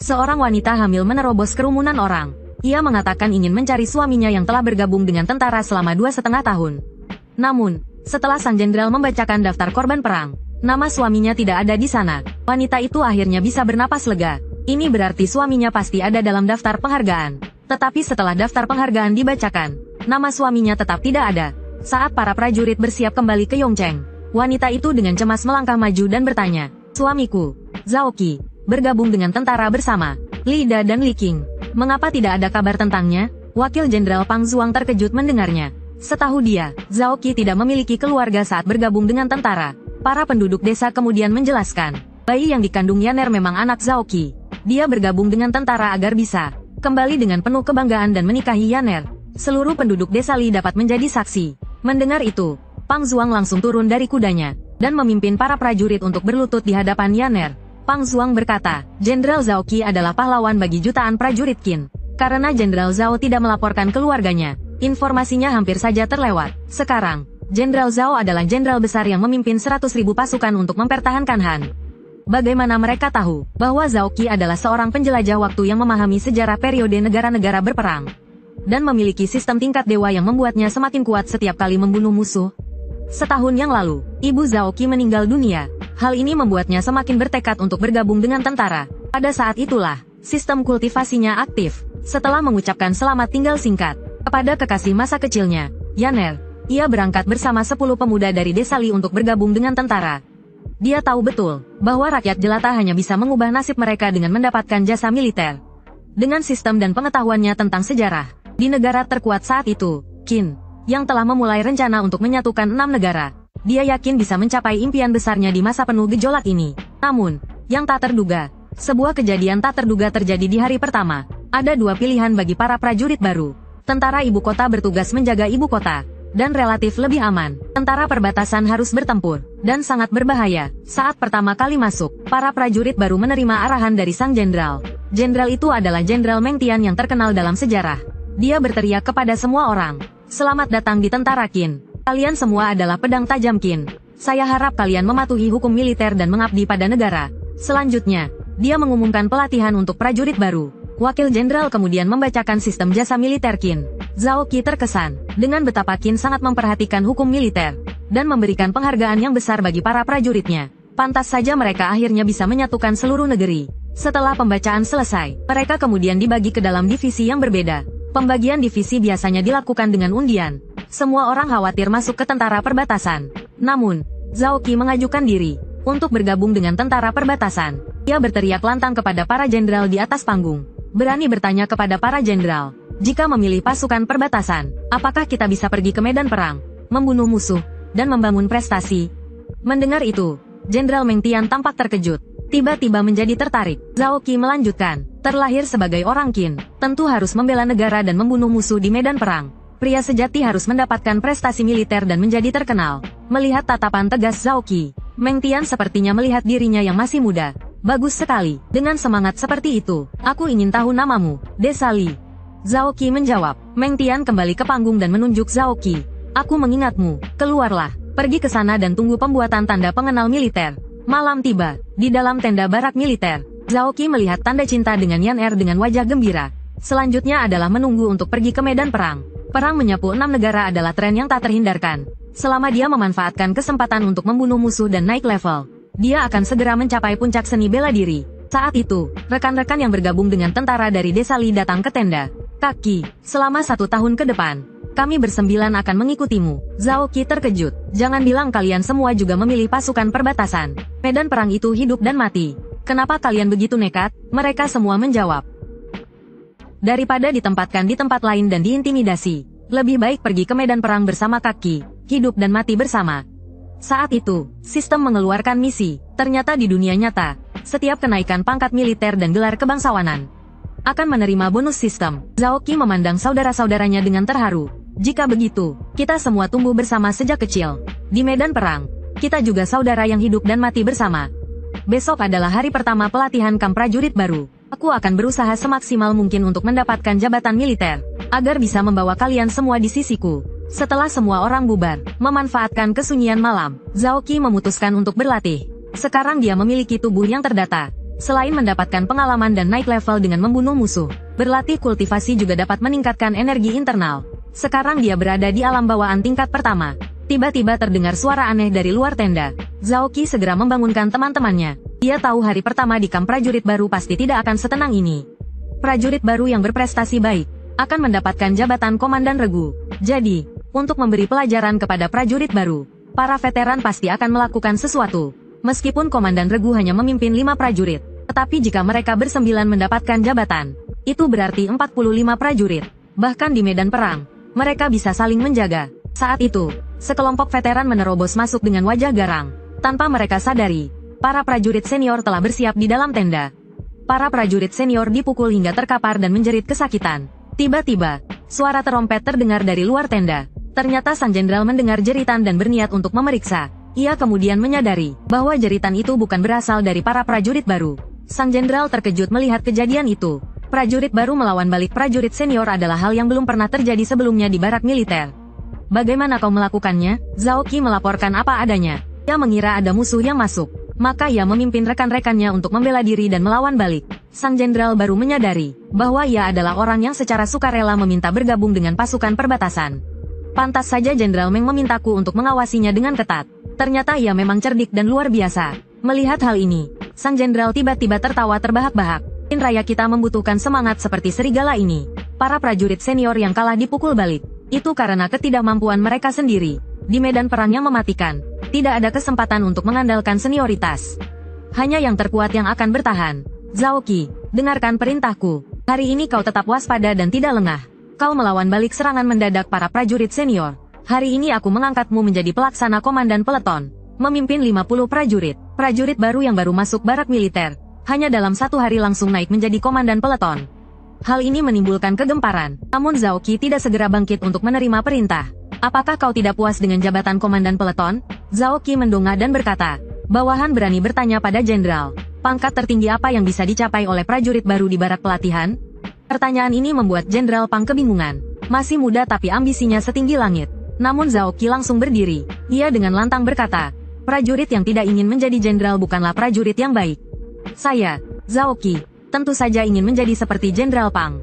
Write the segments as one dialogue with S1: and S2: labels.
S1: Seorang wanita hamil menerobos kerumunan orang. Ia mengatakan ingin mencari suaminya yang telah bergabung dengan tentara selama 2,5 tahun. Namun, setelah sang jenderal membacakan daftar korban perang, nama suaminya tidak ada di sana. Wanita itu akhirnya bisa bernapas lega. Ini berarti suaminya pasti ada dalam daftar penghargaan. Tetapi setelah daftar penghargaan dibacakan, nama suaminya tetap tidak ada. Saat para prajurit bersiap kembali ke Yongcheng, wanita itu dengan cemas melangkah maju dan bertanya, "Suamiku, Zhao Qi, bergabung dengan tentara bersama Li Da dan Li Qing. Mengapa tidak ada kabar tentangnya?" Wakil Jenderal Pang Zuang terkejut mendengarnya. Setahu dia, Zhao Qi tidak memiliki keluarga saat bergabung dengan tentara. Para penduduk desa kemudian menjelaskan, bayi yang dikandung Yaner memang anak Zhao Qi. Dia bergabung dengan tentara agar bisa kembali dengan penuh kebanggaan dan menikahi Yaner. Seluruh penduduk desa Li dapat menjadi saksi. Mendengar itu, Pang Zuang langsung turun dari kudanya dan memimpin para prajurit untuk berlutut di hadapan Yaner. Pang Zuang berkata, Jenderal Zhao Qi adalah pahlawan bagi jutaan prajurit Qin. Karena Jenderal Zhao tidak melaporkan keluarganya, informasinya hampir saja terlewat. Sekarang, Jenderal Zhao adalah jenderal besar yang memimpin 100.000 pasukan untuk mempertahankan Han. Bagaimana mereka tahu bahwa Zhao Qi adalah seorang penjelajah waktu yang memahami sejarah periode negara-negara berperang dan memiliki sistem tingkat dewa yang membuatnya semakin kuat setiap kali membunuh musuh? Setahun yang lalu, ibu Zhao Qi meninggal dunia. Hal ini membuatnya semakin bertekad untuk bergabung dengan tentara. Pada saat itulah, sistem kultivasinya aktif. Setelah mengucapkan selamat tinggal singkat kepada kekasih masa kecilnya, Yaner, ia berangkat bersama 10 pemuda dari desa Li untuk bergabung dengan tentara. Dia tahu betul bahwa rakyat jelata hanya bisa mengubah nasib mereka dengan mendapatkan jasa militer. Dengan sistem dan pengetahuannya tentang sejarah di negara terkuat saat itu, Qin, yang telah memulai rencana untuk menyatukan 6 negara, dia yakin bisa mencapai impian besarnya di masa penuh gejolak ini. Namun, yang tak terduga, sebuah kejadian tak terduga terjadi di hari pertama. Ada 2 pilihan bagi para prajurit baru. Tentara ibu kota bertugas menjaga ibu kota dan relatif lebih aman. Tentara perbatasan harus bertempur dan sangat berbahaya. Saat pertama kali masuk, para prajurit baru menerima arahan dari sang jenderal. Jenderal itu adalah Jenderal Meng Tian yang terkenal dalam sejarah. Dia berteriak kepada semua orang, "Selamat datang di tentara Qin. Kalian semua adalah pedang tajam Qin. Saya harap kalian mematuhi hukum militer dan mengabdi pada negara." Selanjutnya, dia mengumumkan pelatihan untuk prajurit baru. Wakil jenderal kemudian membacakan sistem jasa militer Qin. Zhao Qi terkesan dengan betapa Qin sangat memperhatikan hukum militer dan memberikan penghargaan yang besar bagi para prajuritnya. Pantas saja mereka akhirnya bisa menyatukan seluruh negeri. Setelah pembacaan selesai, mereka kemudian dibagi ke dalam divisi yang berbeda. Pembagian divisi biasanya dilakukan dengan undian. Semua orang khawatir masuk ke tentara perbatasan. Namun, Zhao Qi mengajukan diri untuk bergabung dengan tentara perbatasan. Ia berteriak lantang kepada para jenderal di atas panggung. Berani bertanya kepada para jenderal, jika memilih pasukan perbatasan, apakah kita bisa pergi ke medan perang, membunuh musuh, dan membangun prestasi? Mendengar itu, Jenderal Meng Tian tampak terkejut, tiba-tiba menjadi tertarik. Zhao Qi melanjutkan, terlahir sebagai orang Qin, tentu harus membela negara dan membunuh musuh di medan perang. Pria sejati harus mendapatkan prestasi militer dan menjadi terkenal. Melihat tatapan tegas Zhao Qi, Meng Tian sepertinya melihat dirinya yang masih muda. Bagus sekali, dengan semangat seperti itu, aku ingin tahu namamu, Desa Li. Zhao Qi menjawab. Meng Tian kembali ke panggung dan menunjuk Zhao Qi. Aku mengingatmu, keluarlah, pergi ke sana dan tunggu pembuatan tanda pengenal militer. Malam tiba, di dalam tenda barak militer, Zhao Qi melihat tanda cinta dengan Yaner dengan wajah gembira. Selanjutnya adalah menunggu untuk pergi ke medan perang. Perang menyapu 6 negara adalah tren yang tak terhindarkan. Selama dia memanfaatkan kesempatan untuk membunuh musuh dan naik level, dia akan segera mencapai puncak seni bela diri. Saat itu, rekan-rekan yang bergabung dengan tentara dari desa Li datang ke tenda. Kaki, selama 1 tahun ke depan, kami bersembilan akan mengikutimu. Zhao Qi terkejut. Jangan bilang kalian semua juga memilih pasukan perbatasan. Medan perang itu hidup dan mati. Kenapa kalian begitu nekat? Mereka semua menjawab. Daripada ditempatkan di tempat lain dan diintimidasi, lebih baik pergi ke medan perang bersama Kaki, hidup dan mati bersama. Saat itu, sistem mengeluarkan misi. Ternyata di dunia nyata, setiap kenaikan pangkat militer dan gelar kebangsawanan akan menerima bonus sistem. Zhao Qi memandang saudara-saudaranya dengan terharu. Jika begitu, kita semua tumbuh bersama sejak kecil. Di medan perang, kita juga saudara yang hidup dan mati bersama. Besok adalah hari pertama pelatihan kamp prajurit baru. Aku akan berusaha semaksimal mungkin untuk mendapatkan jabatan militer, agar bisa membawa kalian semua di sisiku. Setelah semua orang bubar, memanfaatkan kesunyian malam, Zhao Qi memutuskan untuk berlatih. Sekarang dia memiliki tubuh yang terdata. Selain mendapatkan pengalaman dan naik level dengan membunuh musuh, berlatih kultivasi juga dapat meningkatkan energi internal. Sekarang dia berada di alam bawaan tingkat pertama. Tiba-tiba terdengar suara aneh dari luar tenda. Zhao Qi segera membangunkan teman-temannya. Dia tahu hari pertama di kamp prajurit baru pasti tidak akan setenang ini. Prajurit baru yang berprestasi baik akan mendapatkan jabatan komandan regu. Jadi, untuk memberi pelajaran kepada prajurit baru, para veteran pasti akan melakukan sesuatu. Meskipun komandan regu hanya memimpin 5 prajurit, tetapi jika mereka bersembilan mendapatkan jabatan, itu berarti 45 prajurit. Bahkan di medan perang, mereka bisa saling menjaga. Saat itu, sekelompok veteran menerobos masuk dengan wajah garang. Tanpa mereka sadari, para prajurit senior telah bersiap di dalam tenda. Para prajurit senior dipukul hingga terkapar dan menjerit kesakitan. Tiba-tiba, suara terompet terdengar dari luar tenda. Ternyata sang jenderal mendengar jeritan dan berniat untuk memeriksa. Ia kemudian menyadari bahwa jeritan itu bukan berasal dari para prajurit baru. Sang jenderal terkejut melihat kejadian itu. Prajurit baru melawan balik prajurit senior adalah hal yang belum pernah terjadi sebelumnya di barak militer. Bagaimana kau melakukannya? Zhao Qi melaporkan apa adanya. Ia mengira ada musuh yang masuk. Maka ia memimpin rekan-rekannya untuk membela diri dan melawan balik. Sang jenderal baru menyadari bahwa ia adalah orang yang secara sukarela meminta bergabung dengan pasukan perbatasan. Pantas saja Jenderal Meng memintaku untuk mengawasinya dengan ketat. Ternyata ia memang cerdik dan luar biasa. Melihat hal ini, sang jenderal tiba-tiba tertawa terbahak-bahak. Raya kita membutuhkan semangat seperti serigala ini. Para prajurit senior yang kalah dipukul balik. Itu karena ketidakmampuan mereka sendiri. Di medan perang yang mematikan, tidak ada kesempatan untuk mengandalkan senioritas. Hanya yang terkuat yang akan bertahan. Zhao Qi, dengarkan perintahku. Hari ini kau tetap waspada dan tidak lengah. Kau melawan balik serangan mendadak para prajurit senior. Hari ini aku mengangkatmu menjadi pelaksana komandan peleton. Memimpin 50 prajurit. Prajurit baru yang baru masuk barak militer. Hanya dalam 1 hari langsung naik menjadi komandan peleton. Hal ini menimbulkan kegemparan. Namun Zhao Qi tidak segera bangkit untuk menerima perintah. Apakah kau tidak puas dengan jabatan komandan peleton? Zhao Qi mendongak dan berkata, bawahan berani bertanya pada jenderal. Pangkat tertinggi apa yang bisa dicapai oleh prajurit baru di barak pelatihan? Pertanyaan ini membuat Jenderal Pang kebingungan. Masih muda tapi ambisinya setinggi langit. Namun Zhao Qi langsung berdiri. Ia dengan lantang berkata, prajurit yang tidak ingin menjadi jenderal bukanlah prajurit yang baik. Saya, Zhao Qi, tentu saja ingin menjadi seperti Jenderal Pang.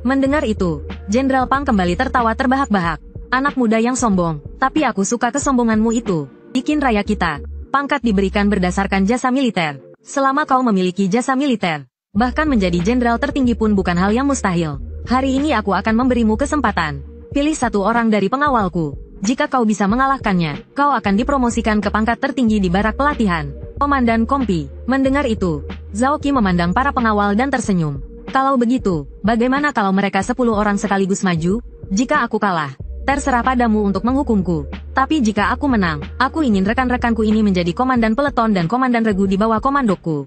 S1: Mendengar itu, Jenderal Pang kembali tertawa terbahak-bahak. Anak muda yang sombong, tapi aku suka kesombonganmu itu. Bikin raya kita. Pangkat diberikan berdasarkan jasa militer. Selama kau memiliki jasa militer, bahkan menjadi jenderal tertinggi pun bukan hal yang mustahil. Hari ini aku akan memberimu kesempatan. Pilih 1 orang dari pengawalku. Jika kau bisa mengalahkannya, kau akan dipromosikan ke pangkat tertinggi di barak pelatihan. Komandan Kompi. Mendengar itu, Zhao Qi memandang para pengawal dan tersenyum. Kalau begitu, bagaimana kalau mereka 10 orang sekaligus maju? Jika aku kalah, terserah padamu untuk menghukumku. Tapi jika aku menang, aku ingin rekan-rekanku ini menjadi komandan peleton dan komandan regu di bawah komandoku.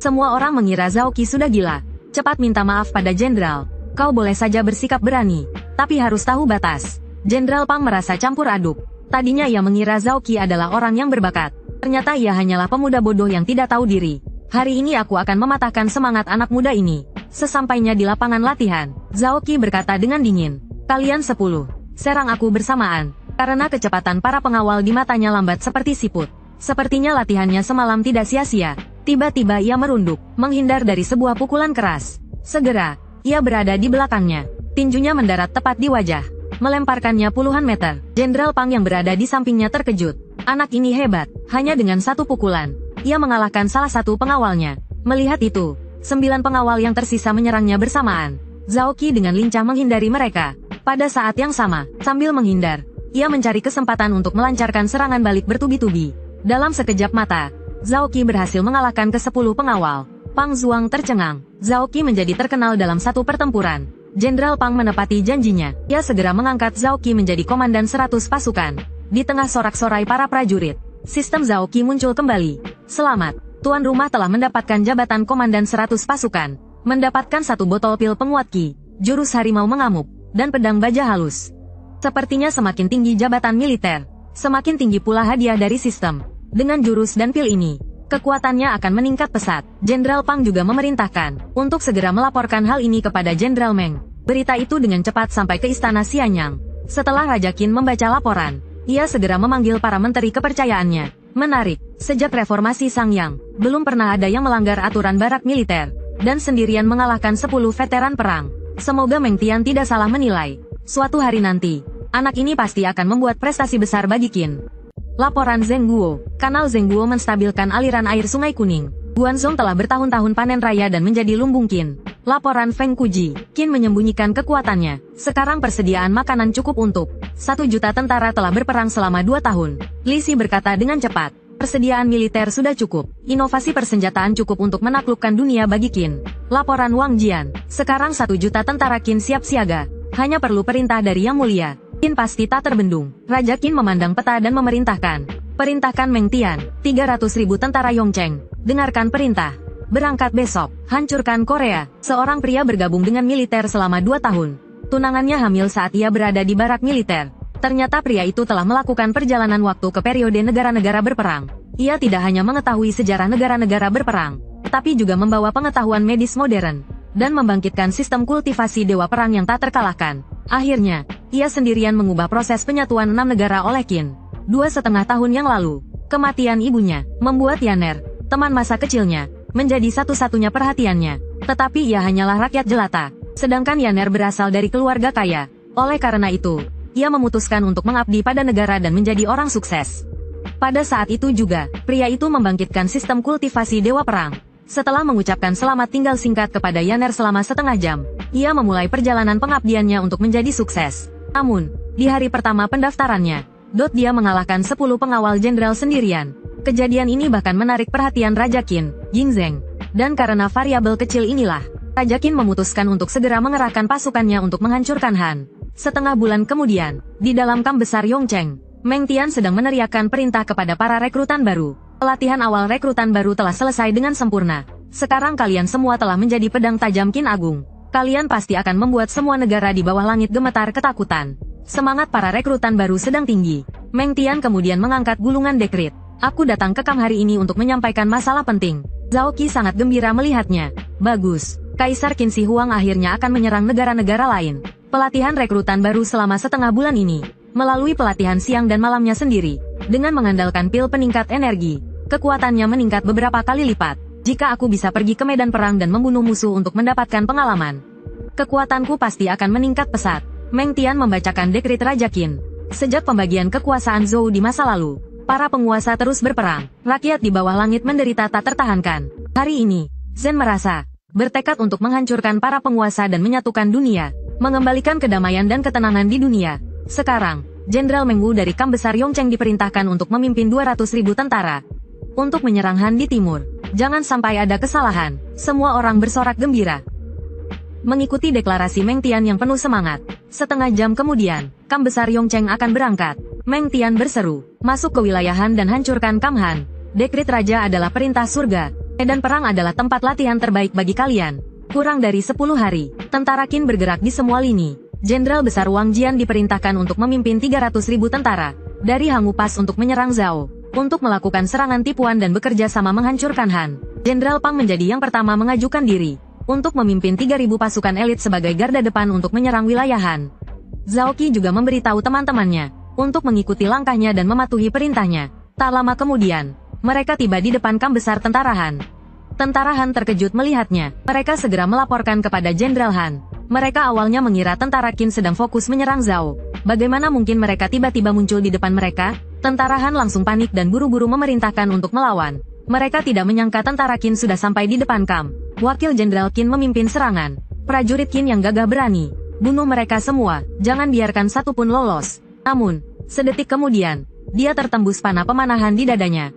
S1: Semua orang mengira Zhao Qi sudah gila. Cepat minta maaf pada jenderal. Kau boleh saja bersikap berani, tapi harus tahu batas. Jenderal Pang merasa campur aduk. Tadinya ia mengira Zhao Qi adalah orang yang berbakat. Ternyata ia hanyalah pemuda bodoh yang tidak tahu diri. Hari ini aku akan mematahkan semangat anak muda ini. Sesampainya di lapangan latihan, Zhao Qi berkata dengan dingin, kalian 10, serang aku bersamaan. Karena kecepatan para pengawal di matanya lambat seperti siput. Sepertinya latihannya semalam tidak sia-sia. Tiba-tiba ia merunduk, menghindar dari sebuah pukulan keras. Segera, ia berada di belakangnya. Tinjunya mendarat tepat di wajah, melemparkannya puluhan meter. Jenderal Pang yang berada di sampingnya terkejut. Anak ini hebat, hanya dengan 1 pukulan. Ia mengalahkan salah satu pengawalnya. Melihat itu, 9 pengawal yang tersisa menyerangnya bersamaan. Zhao Qi dengan lincah menghindari mereka. Pada saat yang sama, sambil menghindar, ia mencari kesempatan untuk melancarkan serangan balik bertubi-tubi. Dalam sekejap mata, Zhao Qi berhasil mengalahkan ke-10 pengawal. Pang Zuang tercengang. Zhao Qi menjadi terkenal dalam satu pertempuran. Jenderal Pang menepati janjinya. Ia segera mengangkat Zhao Qi menjadi komandan 100 pasukan. Di tengah sorak-sorai para prajurit, sistem Zhao Qi muncul kembali. Selamat, tuan rumah telah mendapatkan jabatan komandan 100 pasukan. Mendapatkan 1 botol pil penguat Qi, jurus harimau mengamuk, dan pedang baja halus. Sepertinya semakin tinggi jabatan militer, semakin tinggi pula hadiah dari sistem. Dengan jurus dan pil ini, kekuatannya akan meningkat pesat. Jenderal Pang juga memerintahkan untuk segera melaporkan hal ini kepada Jenderal Meng. Berita itu dengan cepat sampai ke istana Xianyang. Setelah Raja Qin membaca laporan, ia segera memanggil para menteri kepercayaannya. Menarik, Sejak reformasi Sangyang, belum pernah ada yang melanggar aturan barak militer, dan sendirian mengalahkan 10 veteran perang. Semoga Meng Tian tidak salah menilai. Suatu hari nanti, anak ini pasti akan membuat prestasi besar bagi Qin. Laporan Zheng Guo. Kanal Zheng Guo menstabilkan aliran air Sungai Kuning. Guanzhong telah bertahun-tahun panen raya dan menjadi lumbung Qin. Laporan Feng Kuji. Qin menyembunyikan kekuatannya. Sekarang persediaan makanan cukup untuk 1 juta tentara telah berperang selama 2 tahun. Li Si berkata dengan cepat. Persediaan militer sudah cukup. Inovasi persenjataan cukup untuk menaklukkan dunia bagi Qin. Laporan Wang Jian. Sekarang 1 juta tentara Qin siap siaga. Hanya perlu perintah dari Yang Mulia. Qin pasti tak terbendung. Raja Qin memandang peta dan memerintahkan. Perintahkan Meng Tian, 300.000 tentara Yongcheng. Dengarkan perintah. Berangkat besok. Hancurkan Korea. Seorang pria bergabung dengan militer selama 2 tahun. Tunangannya hamil saat ia berada di barak militer. Ternyata pria itu telah melakukan perjalanan waktu ke periode negara-negara berperang. Ia tidak hanya mengetahui sejarah negara-negara berperang, tetapi juga membawa pengetahuan medis modern, dan membangkitkan sistem kultivasi dewa perang yang tak terkalahkan. Akhirnya, ia sendirian mengubah proses penyatuan 6 negara oleh Qin. 2,5 tahun yang lalu, kematian ibunya, membuat Yaner, teman masa kecilnya, menjadi satu-satunya perhatiannya. Tetapi ia hanyalah rakyat jelata, sedangkan Yaner berasal dari keluarga kaya. Oleh karena itu, ia memutuskan untuk mengabdi pada negara dan menjadi orang sukses. Pada saat itu juga, pria itu membangkitkan sistem kultivasi dewa perang. Setelah mengucapkan selamat tinggal singkat kepada Yaner selama setengah jam, ia memulai perjalanan pengabdiannya untuk menjadi sukses. Namun, di hari pertama pendaftarannya, dia mengalahkan 10 pengawal jenderal sendirian. Kejadian ini bahkan menarik perhatian Raja Qin, Yingzheng. Dan karena variabel kecil inilah, Raja Qin memutuskan untuk segera mengerahkan pasukannya untuk menghancurkan Han. Setengah bulan kemudian, di dalam kamp besar Yongcheng, Meng Tian sedang meneriakkan perintah kepada para rekrutan baru. Pelatihan awal rekrutan baru telah selesai dengan sempurna. Sekarang kalian semua telah menjadi pedang tajam Qin Agung. Kalian pasti akan membuat semua negara di bawah langit gemetar ketakutan. Semangat para rekrutan baru sedang tinggi. Meng Tian kemudian mengangkat gulungan dekrit. Aku datang ke kamp hari ini untuk menyampaikan masalah penting. Zhao Qi sangat gembira melihatnya. Bagus. Kaisar Qin Shi Huang akhirnya akan menyerang negara-negara lain. Pelatihan rekrutan baru selama setengah bulan ini, melalui pelatihan siang dan malamnya sendiri, dengan mengandalkan pil peningkat energi, kekuatannya meningkat beberapa kali lipat. Jika aku bisa pergi ke medan perang dan membunuh musuh untuk mendapatkan pengalaman, kekuatanku pasti akan meningkat pesat. Meng Tian membacakan dekrit Raja Qin. Sejak pembagian kekuasaan Zhou di masa lalu, para penguasa terus berperang. Rakyat di bawah langit menderita tak tertahankan. Hari ini, Zhen merasa bertekad untuk menghancurkan para penguasa dan menyatukan dunia, mengembalikan kedamaian dan ketenangan di dunia. Sekarang, Jenderal Meng Wu dari kamp besar Yongcheng diperintahkan untuk memimpin 200.000 tentara untuk menyerang Han di timur. Jangan sampai ada kesalahan. Semua orang bersorak gembira mengikuti deklarasi Meng Tian yang penuh semangat. Setengah jam kemudian, kamp besar Yongcheng akan berangkat. Meng Tian berseru, masuk ke wilayah Han dan hancurkan kamp Han. Dekrit Raja adalah perintah surga. Medan perang adalah tempat latihan terbaik bagi kalian. Kurang dari 10 hari, tentara Qin bergerak di semua lini. Jenderal Besar Wang Jian diperintahkan untuk memimpin 300.000 tentara dari Hangu Pass untuk menyerang Zhao, untuk melakukan serangan tipuan dan bekerja sama menghancurkan Han. Jenderal Pang menjadi yang pertama mengajukan diri untuk memimpin 3.000 pasukan elit sebagai garda depan untuk menyerang wilayah Han. Zhao Qi juga memberitahu teman-temannya untuk mengikuti langkahnya dan mematuhi perintahnya. Tak lama kemudian, mereka tiba di depan kamp besar tentara Han. Tentara Han terkejut melihatnya. Mereka segera melaporkan kepada Jenderal Han. Mereka awalnya mengira tentara Qin sedang fokus menyerang Zhao. Bagaimana mungkin mereka tiba-tiba muncul di depan mereka? Tentara Han langsung panik dan buru-buru memerintahkan untuk melawan. Mereka tidak menyangka tentara Qin sudah sampai di depan kamp. Wakil Jenderal Qin memimpin serangan. Prajurit Qin yang gagah berani. Bunuh mereka semua, jangan biarkan satu pun lolos. Namun, sedetik kemudian, dia tertembus panah pemanahan di dadanya.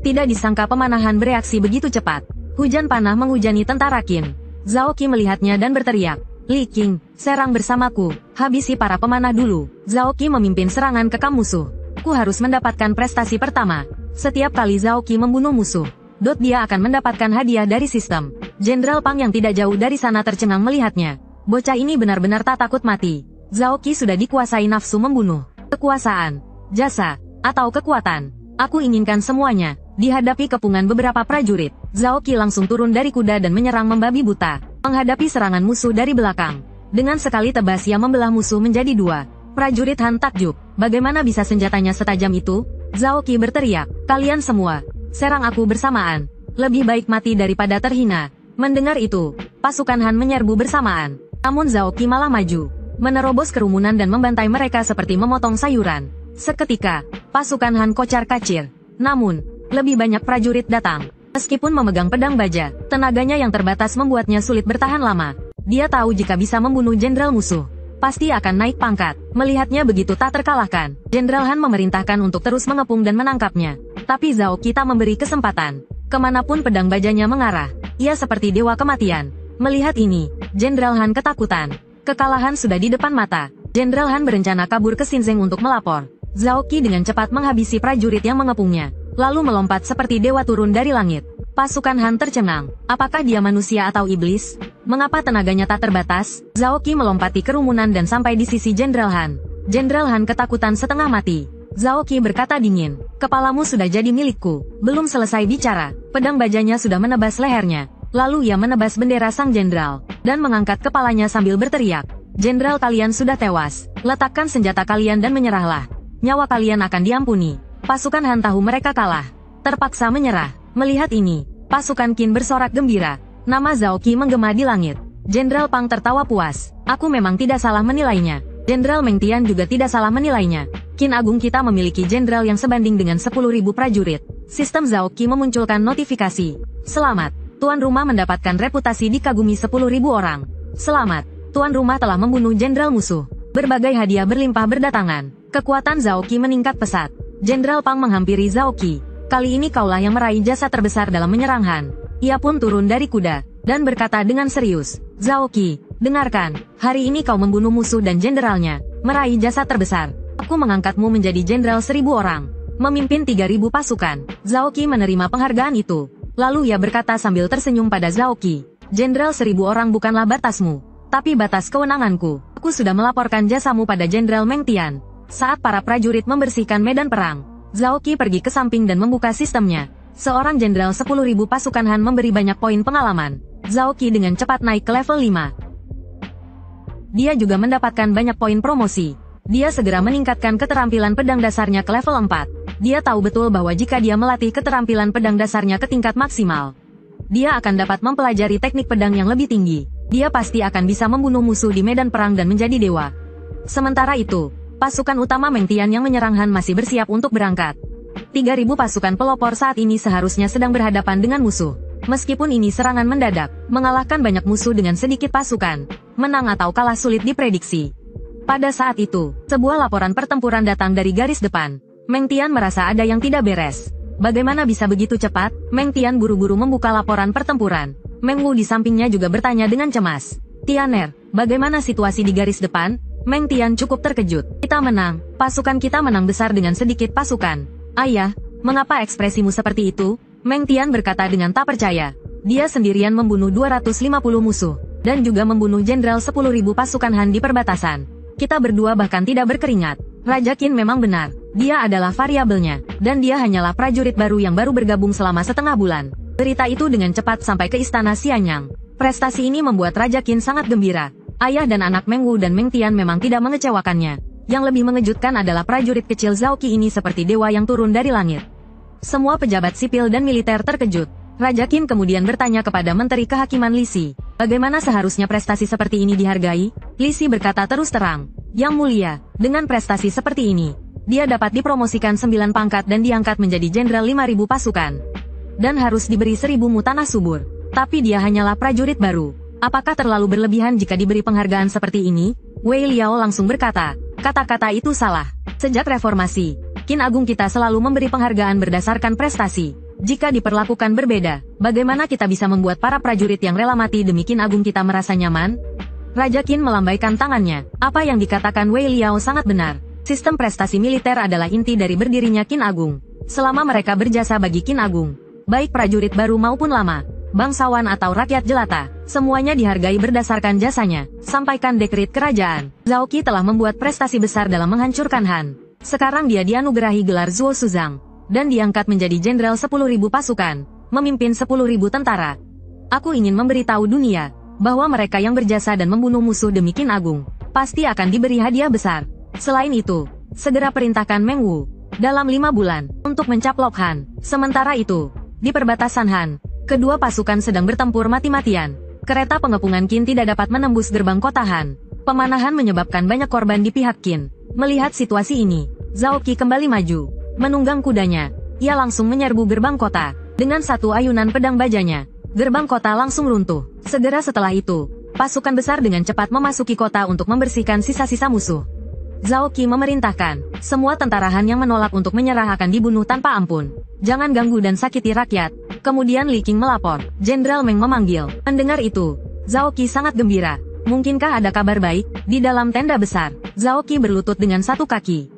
S1: Tidak disangka pemanahan bereaksi begitu cepat. Hujan panah menghujani tentara Qin. Zhao Qi melihatnya dan berteriak, Li Qing, serang bersamaku, habisi para pemanah dulu. Zhao Qi memimpin serangan ke kamp musuh. Ku harus mendapatkan prestasi pertama. Setiap kali Zhao Qi membunuh musuh, dia akan mendapatkan hadiah dari sistem. Jenderal Pang yang tidak jauh dari sana tercengang melihatnya. Bocah ini benar-benar tak takut mati. Zhao Qi sudah dikuasai nafsu membunuh. Kekuasaan, jasa, atau kekuatan. Aku inginkan semuanya. Dihadapi kepungan beberapa prajurit, Zhao Qi langsung turun dari kuda dan menyerang membabi buta, menghadapi serangan musuh dari belakang. Dengan sekali tebas ia membelah musuh menjadi 2. Prajurit Han takjub, bagaimana bisa senjatanya setajam itu? Zhao Qi berteriak, kalian semua, serang aku bersamaan. Lebih baik mati daripada terhina. Mendengar itu, pasukan Han menyerbu bersamaan. Namun Zhao Qi malah maju, menerobos kerumunan dan membantai mereka seperti memotong sayuran. Seketika, pasukan Han kocar-kacir. Namun, lebih banyak prajurit datang. Meskipun memegang pedang baja, tenaganya yang terbatas membuatnya sulit bertahan lama. Dia tahu jika bisa membunuh jenderal musuh, pasti akan naik pangkat. Melihatnya begitu tak terkalahkan, Jenderal Han memerintahkan untuk terus mengepung dan menangkapnya. Tapi Zhao Qi tak memberi kesempatan. Kemanapun pedang bajanya mengarah, ia seperti dewa kematian. Melihat ini, Jenderal Han ketakutan. Kekalahan sudah di depan mata. Jenderal Han berencana kabur ke Xinzheng untuk melapor. Zhao Qi dengan cepat menghabisi prajurit yang mengepungnya, lalu melompat seperti dewa turun dari langit. Pasukan Han tercengang. Apakah dia manusia atau iblis? Mengapa tenaganya tak terbatas? Zhao Qi melompati kerumunan dan sampai di sisi Jenderal Han. Jenderal Han ketakutan setengah mati. Zhao Qi berkata dingin, "Kepalamu sudah jadi milikku." Belum selesai bicara, pedang bajanya sudah menebas lehernya. Lalu ia menebas bendera sang jenderal, dan mengangkat kepalanya sambil berteriak, "Jenderal kalian sudah tewas. Letakkan senjata kalian dan menyerahlah. Nyawa kalian akan diampuni." Pasukan Han tahu mereka kalah, terpaksa menyerah. Melihat ini, pasukan Qin bersorak gembira. Nama Zhao Qi menggema di langit. Jenderal Pang tertawa puas. "Aku memang tidak salah menilainya." Jenderal Meng Tian juga tidak salah menilainya. Qin Agung kita memiliki jenderal yang sebanding dengan 10.000 prajurit. Sistem Zhao Qi memunculkan notifikasi. "Selamat. Tuan rumah mendapatkan reputasi dikagumi 10.000 orang. Selamat. Tuan rumah telah membunuh jenderal musuh." Berbagai hadiah berlimpah berdatangan. Kekuatan Zhao Qi meningkat pesat. Jenderal Pang menghampiri Zhao Qi. "Kali ini kaulah yang meraih jasa terbesar dalam menyerang Han." Ia pun turun dari kuda, dan berkata dengan serius, "Zhao Qi, dengarkan. Hari ini kau membunuh musuh dan jenderalnya, meraih jasa terbesar. Aku mengangkatmu menjadi jenderal 1.000 orang, memimpin 3.000 pasukan." Zhao Qi menerima penghargaan itu. Lalu ia berkata sambil tersenyum pada Zhao Qi, "Jenderal 1.000 orang bukanlah batasmu, tapi batas kewenanganku. Aku sudah melaporkan jasamu pada Jenderal Meng Tian." Saat para prajurit membersihkan medan perang, Zhao Qi pergi ke samping dan membuka sistemnya. Seorang jenderal 10.000 pasukan Han memberi banyak poin pengalaman. Zhao Qi dengan cepat naik ke level 5. Dia juga mendapatkan banyak poin promosi. Dia segera meningkatkan keterampilan pedang dasarnya ke level 4. Dia tahu betul bahwa jika dia melatih keterampilan pedang dasarnya ke tingkat maksimal, dia akan dapat mempelajari teknik pedang yang lebih tinggi. Dia pasti akan bisa membunuh musuh di medan perang dan menjadi dewa. Sementara itu, pasukan utama Meng Tian yang menyerang Han masih bersiap untuk berangkat. 3.000 pasukan pelopor saat ini seharusnya sedang berhadapan dengan musuh. Meskipun ini serangan mendadak, mengalahkan banyak musuh dengan sedikit pasukan, menang atau kalah sulit diprediksi. Pada saat itu, sebuah laporan pertempuran datang dari garis depan. Meng Tian merasa ada yang tidak beres. Bagaimana bisa begitu cepat? Meng Tian buru-buru membuka laporan pertempuran. Meng Wu di sampingnya juga bertanya dengan cemas. "Tianer, bagaimana situasi di garis depan?" Meng Tian cukup terkejut. "Kita menang. Pasukan kita menang besar dengan sedikit pasukan." "Ayah, mengapa ekspresimu seperti itu?" Meng Tian berkata dengan tak percaya. Dia sendirian membunuh 250 musuh, dan juga membunuh jenderal 10.000 pasukan Han di perbatasan. Kita berdua bahkan tidak berkeringat. Raja Qin memang benar. Dia adalah variabelnya, dan dia hanyalah prajurit baru yang baru bergabung selama setengah bulan. Berita itu dengan cepat sampai ke istana Xianyang. Prestasi ini membuat Raja Qin sangat gembira. Ayah dan anak Meng Wu dan Meng Tian memang tidak mengecewakannya. Yang lebih mengejutkan adalah prajurit kecil Zhao Qi ini seperti dewa yang turun dari langit. Semua pejabat sipil dan militer terkejut. Raja Qin kemudian bertanya kepada Menteri Kehakiman Li Si, "Bagaimana seharusnya prestasi seperti ini dihargai?" Li Si berkata terus terang, "Yang mulia, dengan prestasi seperti ini, dia dapat dipromosikan 9 pangkat dan diangkat menjadi jenderal 5.000 pasukan. Dan harus diberi 1.000 mu tanah subur. Tapi dia hanyalah prajurit baru. Apakah terlalu berlebihan jika diberi penghargaan seperti ini?" Wei Liao langsung berkata, "Kata-kata itu salah. Sejak reformasi, Qin Agung kita selalu memberi penghargaan berdasarkan prestasi. Jika diperlakukan berbeda, bagaimana kita bisa membuat para prajurit yang rela mati demi Qin Agung kita merasa nyaman?" Raja Qin melambaikan tangannya. Apa yang dikatakan Wei Liao sangat benar. Sistem prestasi militer adalah inti dari berdirinya Qin Agung. Selama mereka berjasa bagi Qin Agung, baik prajurit baru maupun lama, bangsawan atau rakyat jelata, semuanya dihargai berdasarkan jasanya. Sampaikan dekret kerajaan. Zhao Qi telah membuat prestasi besar dalam menghancurkan Han. Sekarang dia dianugerahi gelar Zuo Suzang, dan diangkat menjadi jenderal 10.000 pasukan, memimpin 10.000 tentara. Aku ingin memberitahu dunia, bahwa mereka yang berjasa dan membunuh musuh demi Qin Agung, pasti akan diberi hadiah besar. Selain itu, segera perintahkan Meng Wu, dalam 5 bulan, untuk mencaplok Han. Sementara itu, di perbatasan Han, kedua pasukan sedang bertempur mati-matian. Kereta pengepungan Qin tidak dapat menembus gerbang kota Han. Pemanahan menyebabkan banyak korban di pihak Qin. Melihat situasi ini, Zhao Qi kembali maju. Menunggang kudanya, ia langsung menyerbu gerbang kota. Dengan satu ayunan pedang bajanya, gerbang kota langsung runtuh. Segera setelah itu, pasukan besar dengan cepat memasuki kota untuk membersihkan sisa-sisa musuh. Zhao Qi memerintahkan, semua tentara Han yang menolak untuk menyerah akan dibunuh tanpa ampun. Jangan ganggu dan sakiti rakyat. Kemudian Li Qing melapor. Jenderal Meng memanggil. Mendengar itu, Zhao Qi sangat gembira. Mungkinkah ada kabar baik? Di dalam tenda besar, Zhao Qi berlutut dengan satu kaki.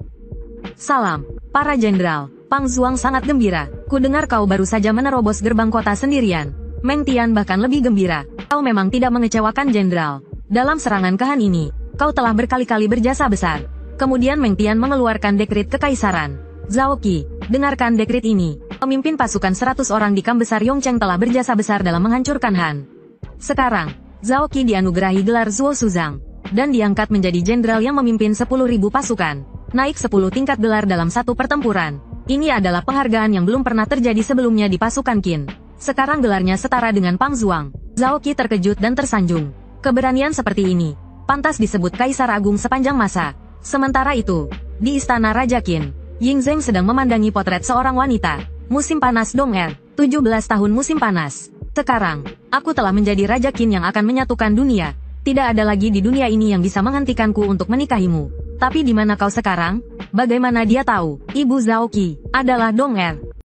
S1: Salam, para jenderal. Pang Zuang sangat gembira. Kudengar kau baru saja menerobos gerbang kota sendirian. Meng Tian bahkan lebih gembira. Kau memang tidak mengecewakan jenderal. Dalam serangan ke Han ini, kau telah berkali-kali berjasa besar. Kemudian Meng Tian mengeluarkan dekrit kekaisaran. Zhao Qi, dengarkan dekrit ini. Pemimpin pasukan 100 orang di Kamp Besar Yongcheng telah berjasa besar dalam menghancurkan Han. Sekarang, Zhao Qi dianugerahi gelar Zuo Suzang, dan diangkat menjadi jenderal yang memimpin 10.000 pasukan. Naik 10 tingkat gelar dalam satu pertempuran. Ini adalah penghargaan yang belum pernah terjadi sebelumnya di pasukan Qin. Sekarang gelarnya setara dengan Pang Zuang. Zhao Qi terkejut dan tersanjung. Keberanian seperti ini pantas disebut Kaisar Agung sepanjang masa. Sementara itu, di istana Raja Qin, Ying Zheng sedang memandangi potret seorang wanita. Musim panas Dong'er, 17 tahun musim panas. Sekarang, aku telah menjadi Raja Qin yang akan menyatukan dunia. Tidak ada lagi di dunia ini yang bisa menghentikanku untuk menikahimu. Tapi di mana kau sekarang? Bagaimana dia tahu? Ibu Zhao Qi adalah Dong'er.